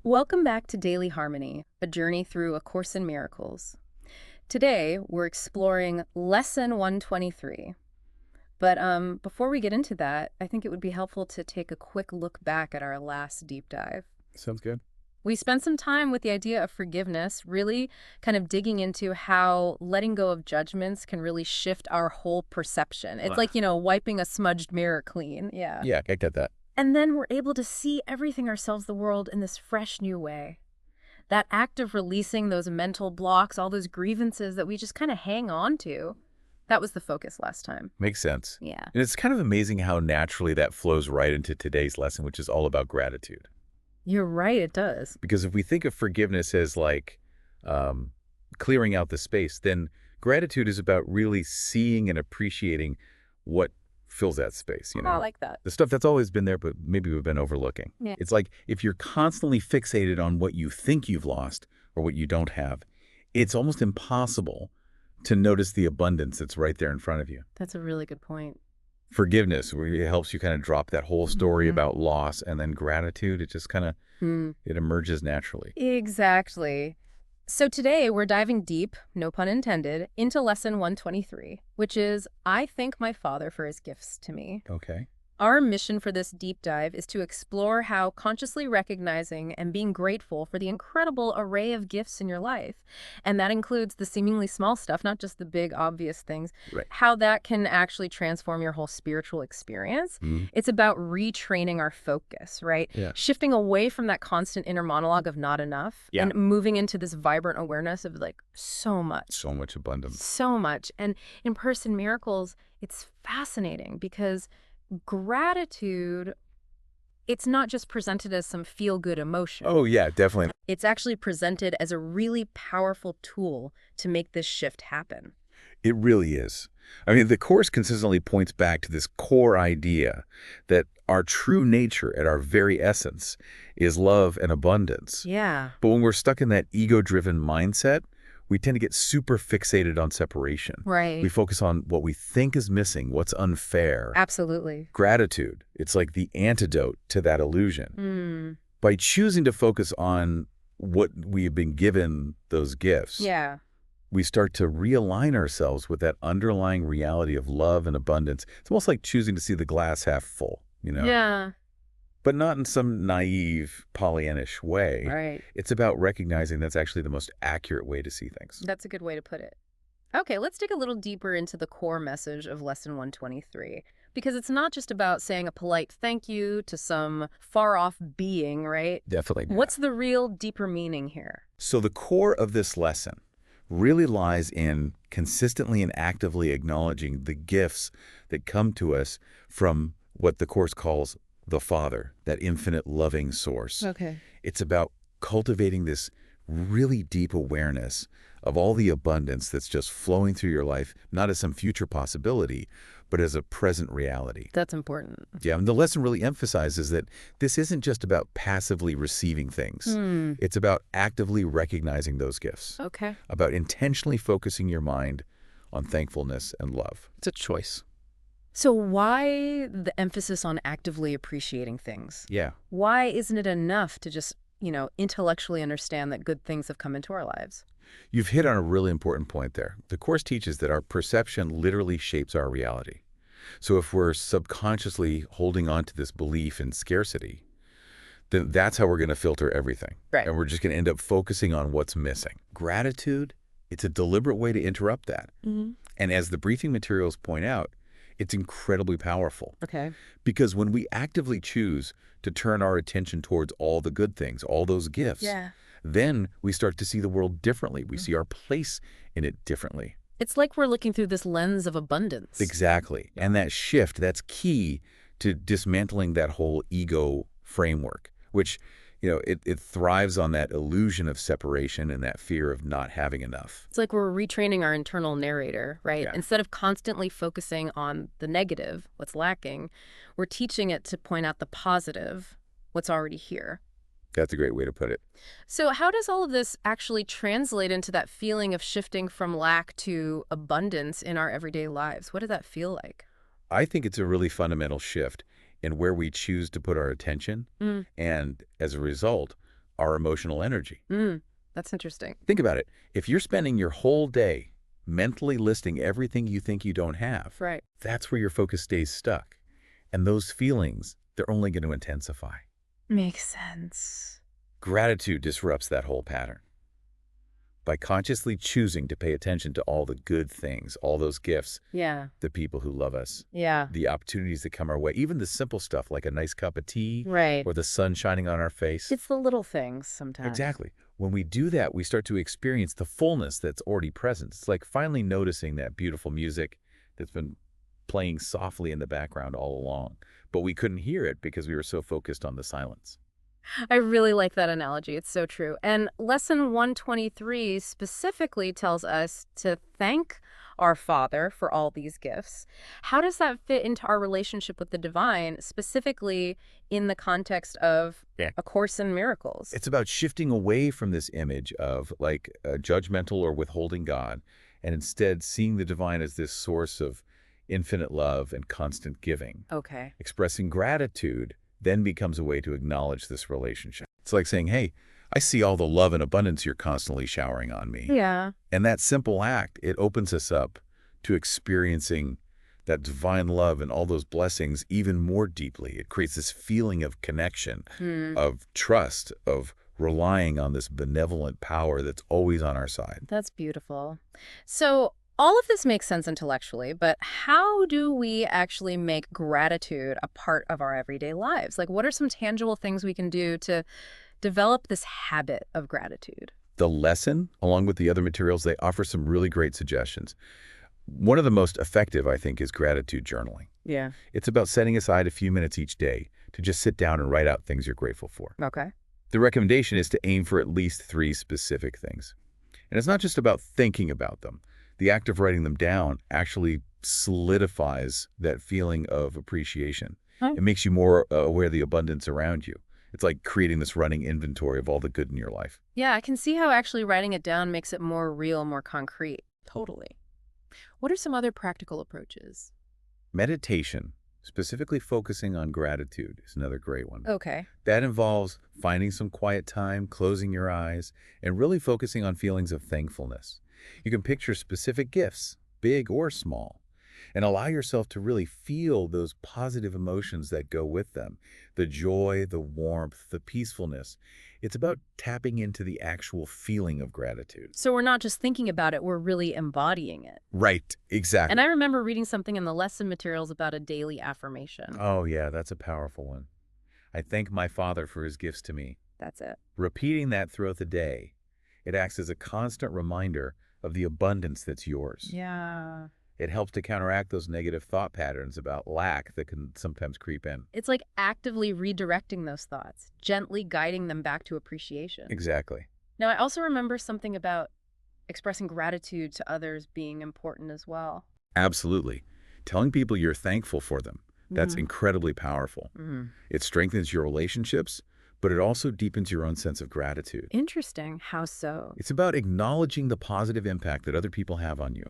Welcome back to Daily Harmony, a journey through A Course in Miracles. Today, we're exploring Lesson 123. But before we get into that, I think it would be helpful to take a quick look back at our last deep dive. Sounds good. We spent some time with the idea of forgiveness, really kind of digging into how letting go of judgments can really shift our whole perception. It's Ugh. like, wiping a smudged mirror clean. Yeah. Yeah, I get that. And then we're able to see everything, ourselves, the world, in this fresh new way. That act of releasing those mental blocks, all those grievances that we just kind of hang on to, that was the focus last time. Makes sense. Yeah. And it's kind of amazing how naturally that flows right into today's lesson, which is all about gratitude. You're right, it does. Because if we think of forgiveness as like clearing out the space, then gratitude is about really seeing and appreciating what fills that space, I like that. The stuff that's always been there, but maybe we've been overlooking. Yeah. It's like if you're constantly fixated on what you think you've lost or what you don't have, it's almost impossible to notice the abundance that's right there in front of you. That's a really good point. Forgiveness really helps you kind of drop that whole story about loss, and then gratitude, it just kind of, it emerges naturally. Exactly. So today we're diving deep, no pun intended, into Lesson 123, which is, I thank my Father for his gifts to me. Okay. Our mission for this deep dive is to explore how consciously recognizing and being grateful for the incredible array of gifts in your life, and that includes the seemingly small stuff, not just the big obvious things, Right. how that can actually transform your whole spiritual experience. It's about retraining our focus, right? Yeah. Shifting away from that constant inner monologue of not enough Yeah. and moving into this vibrant awareness of like so much. So much abundance. So much. And in Person Miracles, it's fascinating because gratitude, it's not just presented as some feel-good emotion. Oh, yeah, definitely. It's actually presented as a really powerful tool to make this shift happen. It really is. I mean, the Course consistently points back to this core idea that our true nature at our very essence is love and abundance. Yeah. But when we're stuck in that ego-driven mindset, we tend to get super fixated on separation. Right. We focus on what we think is missing, what's unfair. Absolutely. Gratitude, it's like the antidote to that illusion. By choosing to focus on what we've been given, those gifts, Yeah. we start to realign ourselves with that underlying reality of love and abundance. It's almost like choosing to see the glass half full, Yeah. But not in some naive, Pollyannish way. Right. It's about recognizing that's actually the most accurate way to see things. That's a good way to put it. Okay, let's dig a little deeper into the core message of Lesson 123, because it's not just about saying a polite thank you to some far-off being, right? Definitely. What's the real deeper meaning here? So the core of this lesson really lies in consistently and actively acknowledging the gifts that come to us from what the Course calls the Father, that infinite loving source. Okay. It's about cultivating this really deep awareness of all the abundance that's just flowing through your life, not as some future possibility, but as a present reality. That's important. Yeah, and the lesson really emphasizes that this isn't just about passively receiving things. It's about actively recognizing those gifts, Okay. about intentionally focusing your mind on thankfulness and love. It's a choice. So why the emphasis on actively appreciating things? Yeah. Why isn't it enough to just, intellectually understand that good things have come into our lives? You've hit on a really important point there. The Course teaches that our perception literally shapes our reality. So if we're subconsciously holding on to this belief in scarcity, then that's how we're going to filter everything. Right. And we're just going to end up focusing on what's missing. Gratitude, it's a deliberate way to interrupt that. And as the briefing materials point out, it's incredibly powerful. Okay. Because when we actively choose to turn our attention towards all the good things, all those gifts, then we start to see the world differently. We see our place in it differently. It's like we're looking through this lens of abundance. Exactly. And that shift, that's key to dismantling that whole ego framework, which, it thrives on that illusion of separation and that fear of not having enough. It's like we're retraining our internal narrator, right? Yeah. Instead of constantly focusing on the negative, what's lacking, we're teaching it to point out the positive, what's already here. That's a great way to put it. So how does all of this actually translate into that feeling of shifting from lack to abundance in our everyday lives? What does that feel like? I think it's a really fundamental shift in where we choose to put our attention. And as a result, our emotional energy. Mm, that's interesting. Think about it. If you're spending your whole day mentally listing everything you think you don't have, Right. that's where your focus stays stuck. And those feelings, they're only going to intensify. Makes sense. Gratitude disrupts that whole pattern. By consciously choosing to pay attention to all the good things, all those gifts, Yeah. the people who love us, Yeah. the opportunities that come our way, even the simple stuff like a nice cup of tea Right. or the sun shining on our face. It's the little things sometimes. Exactly. When we do that, we start to experience the fullness that's already present. It's like finally noticing that beautiful music that's been playing softly in the background all along, but we couldn't hear it because we were so focused on the silence. I really like that analogy. It's so true. And lesson 123 specifically tells us to thank our Father for all these gifts. How does that fit into our relationship with the divine, specifically in the context of Yeah. A Course in Miracles? It's about shifting away from this image of like judgmental or withholding God, and instead seeing the divine as this source of infinite love and constant giving. Okay. Expressing gratitude then becomes a way to acknowledge this relationship. It's like saying, hey, I see all the love and abundance you're constantly showering on me. Yeah. And that simple act, it opens us up to experiencing that divine love and all those blessings even more deeply. It creates this feeling of connection, of trust, of relying on this benevolent power that's always on our side. That's beautiful. So all of this makes sense intellectually, but how do we actually make gratitude a part of our everyday lives? Like, what are some tangible things we can do to develop this habit of gratitude? The lesson, along with the other materials, they offer some really great suggestions. One of the most effective, I think, is gratitude journaling. Yeah. It's about setting aside a few minutes each day to just sit down and write out things you're grateful for. Okay. The recommendation is to aim for at least 3 specific things. And it's not just about thinking about them. The act of writing them down actually solidifies that feeling of appreciation. Oh. It makes you more aware of the abundance around you. It's like creating this running inventory of all the good in your life. Yeah, I can see how actually writing it down makes it more real, more concrete. Totally. What are some other practical approaches? Meditation, specifically focusing on gratitude, is another great one. Okay. That involves finding some quiet time, closing your eyes, and really focusing on feelings of thankfulness. You can picture specific gifts, big or small, and allow yourself to really feel those positive emotions that go with them. The joy, the warmth, the peacefulness. It's about tapping into the actual feeling of gratitude. So we're not just thinking about it, we're really embodying it. Right, exactly. And I remember reading something in the lesson materials about a daily affirmation. Oh yeah, that's a powerful one. I thank my Father for his gifts to me. That's it. Repeating that throughout the day, it acts as a constant reminder of the abundance that's yours. Yeah. It helps to counteract those negative thought patterns about lack that can sometimes creep in. It's like actively redirecting those thoughts, gently guiding them back to appreciation. Exactly. Now, I also remember something about expressing gratitude to others being important as well. Absolutely. Telling people you're thankful for them, that's Mhm. incredibly powerful. Mhm. It strengthens your relationships, but it also deepens your own sense of gratitude. Interesting. How so? It's about acknowledging the positive impact that other people have on you.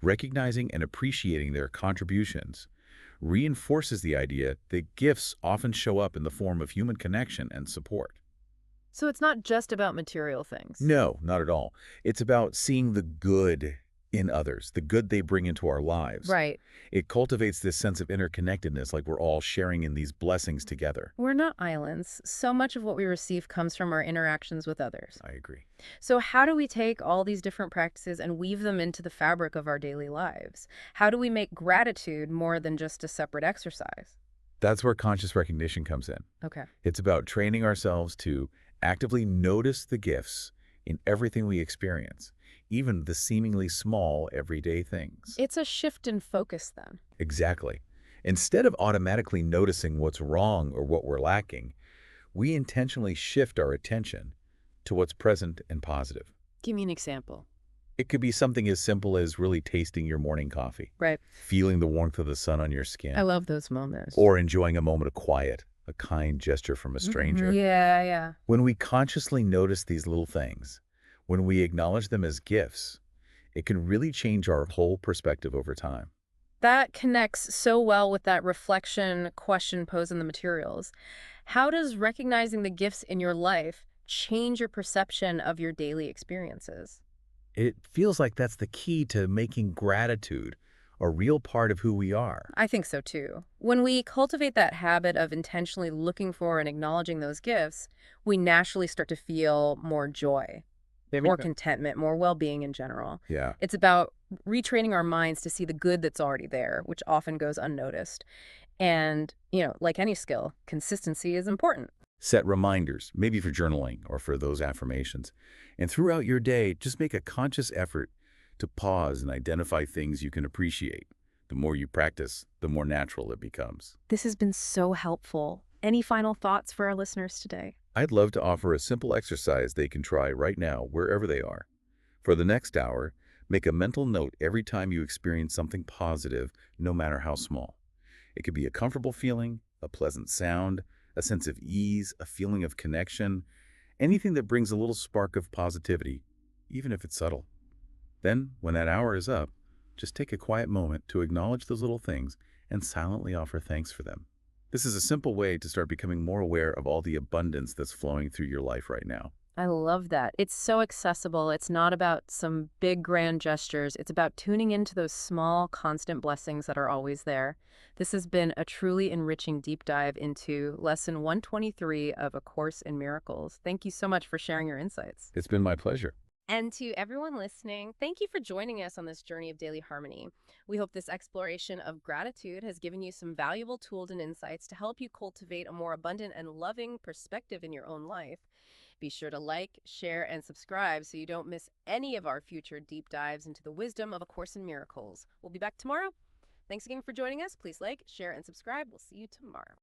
Recognizing and appreciating their contributions reinforces the idea that gifts often show up in the form of human connection and support. So it's not just about material things. No, not at all. It's about seeing the good in others, the good they bring into our lives. Right. It cultivates this sense of interconnectedness, like we're all sharing in these blessings together. We're not islands. So much of what we receive comes from our interactions with others. I agree. So how do we take all these different practices and weave them into the fabric of our daily lives? How do we make gratitude more than just a separate exercise? That's where conscious recognition comes in. Okay. It's about training ourselves to actively notice the gifts in everything we experience, even the seemingly small everyday things. It's a shift in focus then. Exactly. Instead of automatically noticing what's wrong or what we're lacking, we intentionally shift our attention to what's present and positive. Give me an example. It could be something as simple as really tasting your morning coffee, Right. feeling the warmth of the sun on your skin, I love those moments. or enjoying a moment of quiet, a kind gesture from a stranger. Yeah. When we consciously notice these little things, when we acknowledge them as gifts, it can really change our whole perspective over time. That connects so well with that reflection question posed in the materials. How does recognizing the gifts in your life change your perception of your daily experiences? It feels like that's the key to making gratitude a real part of who we are. I think so too. When we cultivate that habit of intentionally looking for and acknowledging those gifts, we naturally start to feel more joy, more contentment, more well being in general. Yeah. It's about retraining our minds to see the good that's already there, which often goes unnoticed. And, like any skill, consistency is important. Set reminders, maybe for journaling or for those affirmations. And throughout your day, just make a conscious effort to pause and identify things you can appreciate. The more you practice, the more natural it becomes. This has been so helpful. Any final thoughts for our listeners today? I'd love to offer a simple exercise they can try right now, wherever they are. For the next hour, make a mental note every time you experience something positive, no matter how small. It could be a comfortable feeling, a pleasant sound, a sense of ease, a feeling of connection, anything that brings a little spark of positivity, even if it's subtle. Then, when that hour is up, just take a quiet moment to acknowledge those little things and silently offer thanks for them. This is a simple way to start becoming more aware of all the abundance that's flowing through your life right now. I love that. It's so accessible. It's not about some big grand gestures. It's about tuning into those small, constant blessings that are always there. This has been a truly enriching deep dive into lesson 123 of A Course in Miracles. Thank you so much for sharing your insights. It's been my pleasure. And to everyone listening, thank you for joining us on this journey of daily harmony. We hope this exploration of gratitude has given you some valuable tools and insights to help you cultivate a more abundant and loving perspective in your own life. Be sure to like, share, and subscribe so you don't miss any of our future deep dives into the wisdom of A Course in Miracles. We'll be back tomorrow. Thanks again for joining us. Please like, share, and subscribe. We'll see you tomorrow.